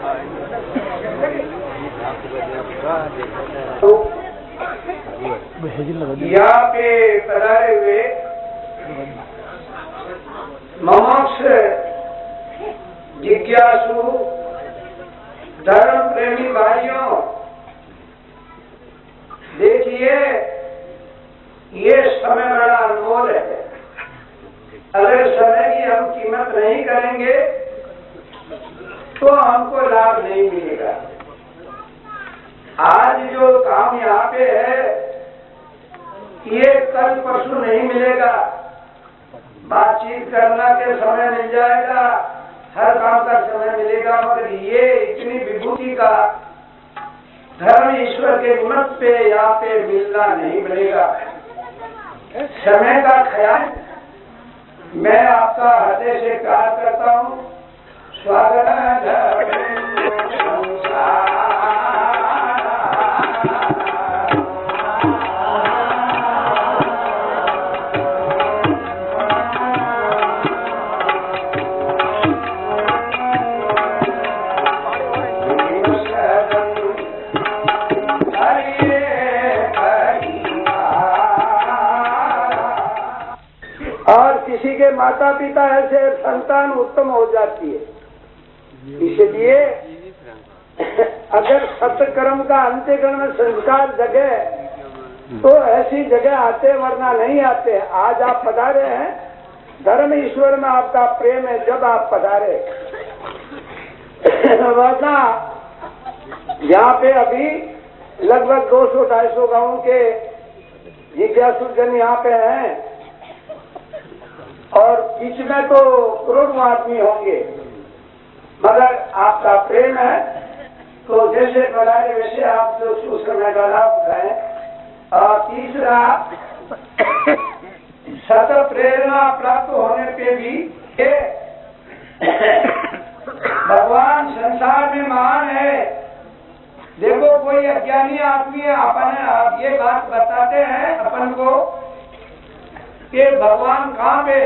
यहाँ पे पधारे हुए ममोक्ष जिज्ञासु धर्म प्रेमी भाइयों, देखिए ये समय बड़ा अनमोल है। अगर समय की हम कीमत नहीं करेंगे तो हमको लाभ नहीं मिलेगा। आज जो काम यहाँ पे है ये कल परसों नहीं मिलेगा। बातचीत करना के समय मिल जाएगा, हर काम का समय मिलेगा, मगर ये इतनी विभूति का धर्म ईश्वर के मत पे यहाँ पे मिलना नहीं मिलेगा। समय का ख्याल मैं आपका हृदय से प्यार करता हूँ। स्वागत है। किसी के माता पिता ऐसे संतान उत्तम हो जाती है। इसलिए अगर सत्कर्म का अंत्यकरण में संस्कार जगे तो ऐसी जगह आते, वरना नहीं आते। आज आप पधारे हैं, धर्म ईश्वर में आपका प्रेम है जब आप पधारे, वरना यहाँ पे अभी लगभग 200-250 गांव के जिज्ञासु जन यहाँ पे हैं और बीच में तो करोड़ों आदमी होंगे, मगर आपका प्रेम है तो जैसे पधारे वैसे आप जो सुसमय का लाभ उठाएं। और तीसरा, सत प्रेरणा प्राप्त होने पे भी भगवान संसार में महान है। देखो कोई अज्ञानी आदमी अपन आप ये बात बताते हैं अपन को कि भगवान कहाँ पे,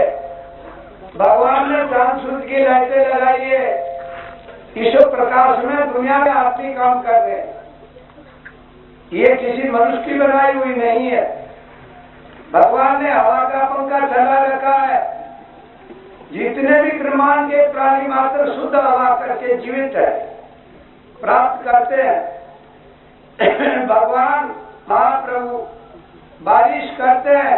भगवान ने चांद सूरज की लाइटें लगाई है, ईश्वर प्रकाश में दुनिया में आदमी काम कर रहे हैं। ये किसी मनुष्य की बनाई हुई नहीं है। भगवान ने हवा का पंखा चला रखा है। जितने भी ब्रह्मांड के प्राणी मात्र शुद्ध हवा करके जीवित है, प्राप्त करते हैं। भगवान महाप्रभु बारिश करते हैं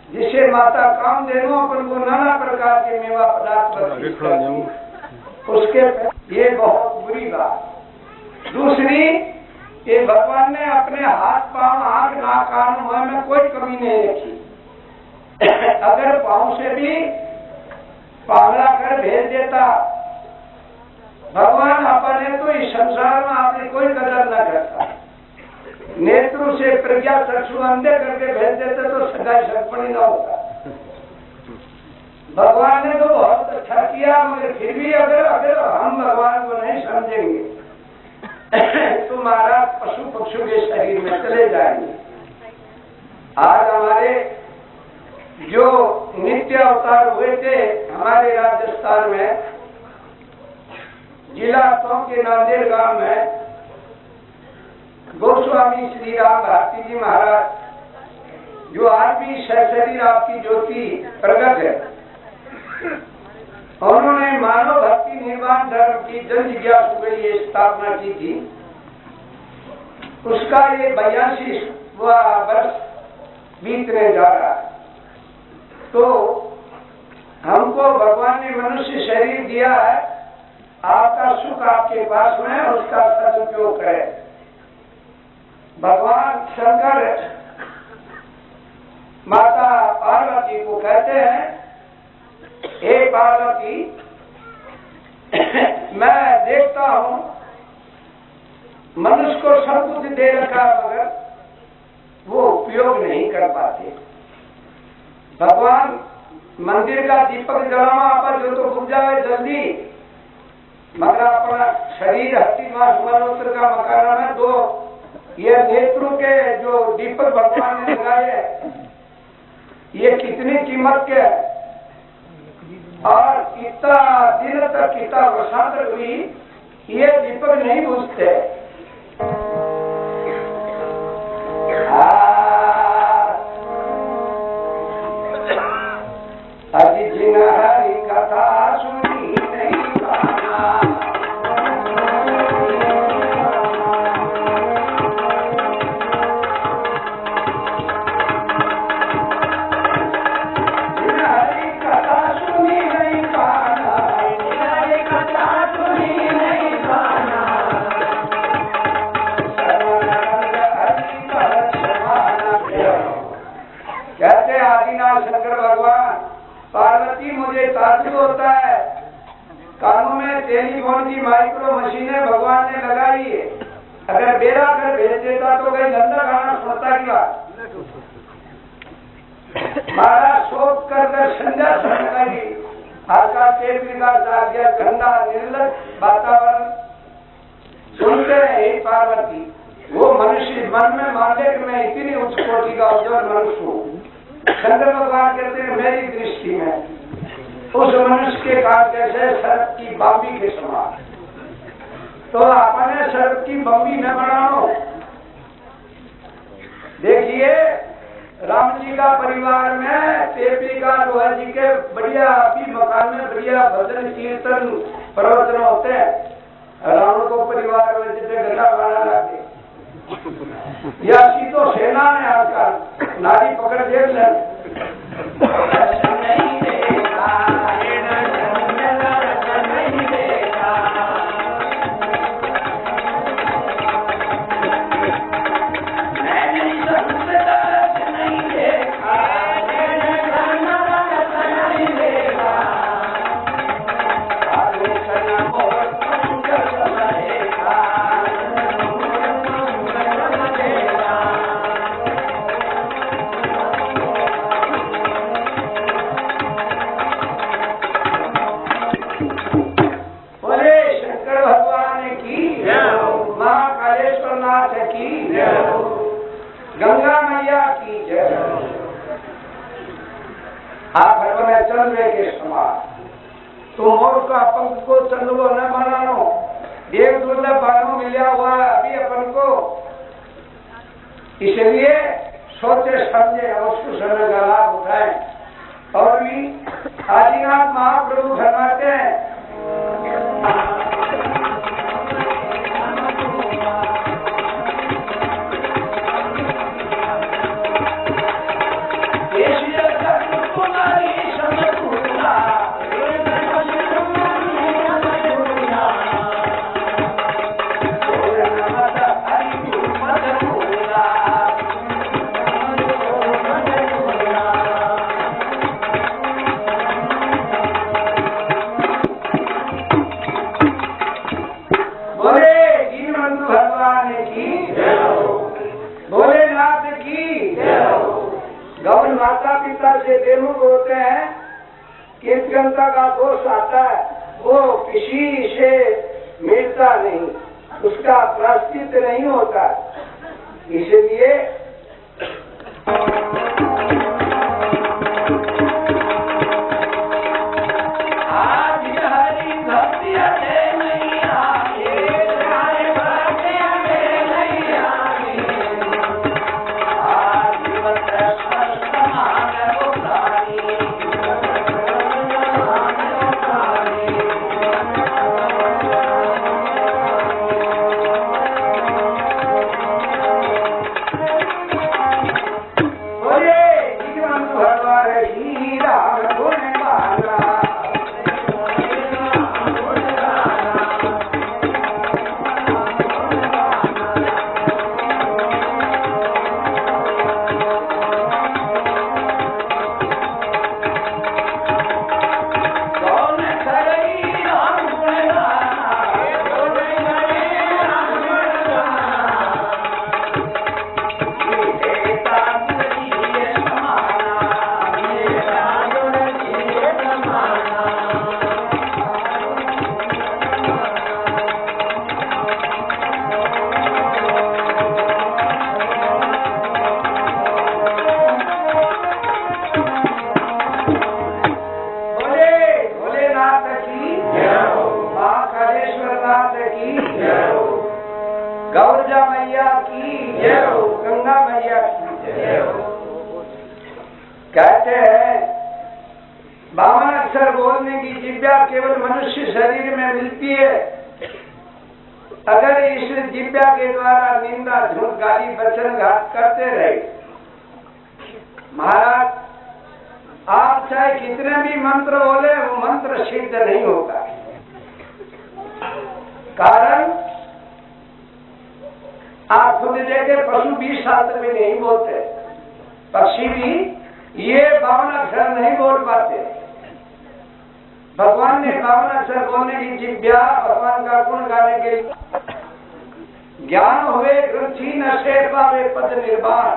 जिससे माता कामधेनु अपन को नाना प्रकार के मेवा पदार्थ उसके ये बहुत बुरी बात। दूसरी, ये भगवान ने अपने हाथ पांव आंख नाक कान मुंह में कोई कमी नहीं रखी। अगर पांव से भी पागला कर भेज देता भगवान, अपने तो इस संसार में आपने कोई कदर न करता। नेत्रों से प्रज्ञा चक्षु अंधे करके भेज देते तो सगाई सगपणी न होता। भगवान ने तो बहुत अच्छा किया, मगर फिर भी अगर हम भगवान को नहीं समझेंगे तो महाराज पशु पक्षियों के शरीर में चले जाएंगे। आज हमारे जो नित्य अवतार हुए थे हमारे राजस्थान में, जिला टोंक के नांदेड़ गांव में गोस्वामी श्री राम भारती जी महाराज, जो आज भी शरीर आपकी ज्योति प्रकट है, उन्होंने मानव भक्ति निर्माण धर्म की जन जिज्ञासु के लिए स्थापना की थी। उसका ये 82वां वर्ष बीतने जा रहा है। तो हमको भगवान ने मनुष्य शरीर दिया है, आपका सुख आपके पास में, उसका सदुपयोग करें। भगवान शंकर माता पार्वती को कहते हैं, हे पार्वती, मैं देखता हूँ मनुष्य को सब कुछ दे रखा मगर वो उपयोग नहीं कर पाते। भगवान मंदिर का दीपक जलावा आप जो तो बुझ जाए जल्दी, मगर अपना शरीर हड्डी मांस मनोत्र का मकाना में दो ये नेत्रों के जो दीपक भगवान ने लगाए, ये कितनी कीमत के है। और कितना दिन तक, कितना वर्षा तक हुई ये दीपक नहीं बुझते। अजी जिन हरि कथा सुनी नहीं पाना, जिन हरि कथा सुनी नहीं पाना, जिन हरि कथा सुनी नहीं पाना, सर्वानंद हरि पर समाना। कहते आदिनाथ शंकर भगवान, पार्वती मुझे ताज्जुब होता है, कानों में टेलीफोन की माइक्रो मशीनें भगवान ने लगाई है, अगर मेरा घर भेज देता तो कहीं गंदा गाना सुनता क्या। महाराज शोक कर संध्या लगाई, आकाश टेप विकास आ गया, गंदा निर्लज वातावरण सुनते हैं। हे पार्वती, वो मनुष्य मन में माने कि मैं इतनी उच्च कोटि का उज्जवल मनुष्य हूँ। शंकर भगवान कहते हैं मेरी दृष्टि में उस मनुष्य के काम कैसे सर्प की बम्बी के समान, तो अपने सर्प की बम्बी न बनाओ। देखिए राम जी का परिवार में तेपी का लोहा जी के बढ़िया अभी मकान में बढ़िया भजन कीर्तन प्रवचन होते हैं, रावण को परिवार में जिसे गला गाना लगे या तो सेना ने आकर नारी पकड़ दे नहीं देगा, नहीं देगा, नहीं देखा, नहीं देगा, गंगा मैया की जय। आप में चंद्र के समान, तो मोर का पंख को चंद्रो न बनानो, एक दुर्लभ बानों मिला हुआ अभी अपन को, इसलिए सोचे समझे अवश्य समय का लाभ उठाए। और भी आदिनाथ महाप्रभु फरमाते हैं, माता पिता से बेमुख होते हैं कि जनता का दोष आता है, वो किसी से मिलता नहीं, उसका प्रायश्चित नहीं होता। इसलिए गोरखनाथ की, गौरजा मैया की, गंगा मैया की। कहते हैं 52 अक्षर बोलने की जिह्वा केवल मनुष्य शरीर में मिलती है। अगर इस जिह्वा के द्वारा निंदा, झूठ, गाली, वचन, घात करते रहे, महाराज आप चाहे कितने भी मंत्र बोले, वो मंत्र सिद्ध नहीं होगा। कारण आप खुद देखे, पशु भी शास्त्र में नहीं बोलते, पक्षी भी ये 52 अक्षर नहीं बोल पाते। भगवान ने 52 अक्षर बोलने की जिह्वा, भगवान का गुण गाने के लिए। ज्ञान हुए ग्रंथि नशे पावे पद निर्वाण।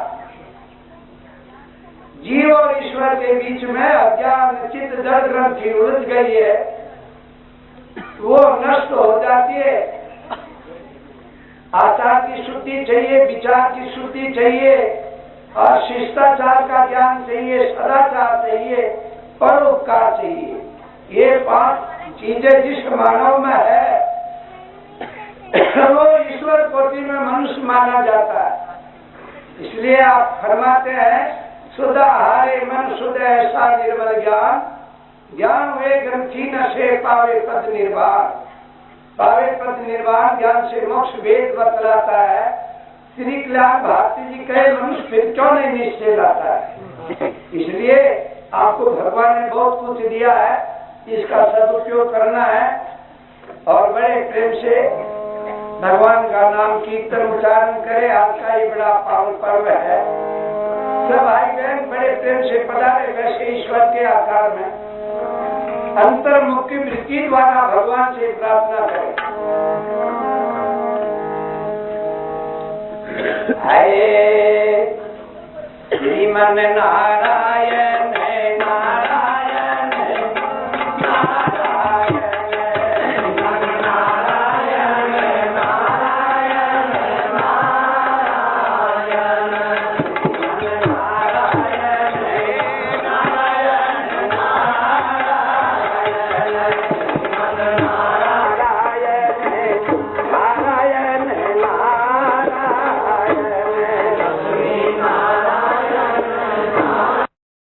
जीव और ईश्वर के बीच में अज्ञान चित्त जड़ ग्रंथि उलझ गई है, वो नष्ट हो जाती है। आचार की शुद्धि चाहिए, विचार की शुद्धि चाहिए, और शिष्टाचार का ज्ञान चाहिए, सदाचार चाहिए, परोपकार चाहिए। ये 5 चीजें जिस मानव में है वो ईश्वर कोटि में मनुष्य माना जाता है। इसलिए आप फरमाते हैं शुद्ध आहारे मन शुद्ध ऐसा निर्मल ज्ञान, ज्ञान हुए ग्रंथि नशे पावे पद निर्वाण। पावे पद निर्वाण ज्ञान से मोक्ष वेद बतलाता है। श्री कल्याण भारती जी कहे मनुष्य फिर क्यों नहीं निश्चय लाता है। इसलिए आपको भगवान ने बहुत कुछ दिया है, इसका सदुपयोग करना है और बड़े प्रेम से भगवान का नाम कीर्तन उच्चारण करे। आपका ये बड़ा पावन पर्व है। सब भाई बहन बड़े प्रेम से पधारे, वैसे ईश्वर के आकार में अंतर्मुखी वृत्ति द्वारा भगवान से प्रार्थना करें। हरे श्रीमन नारायण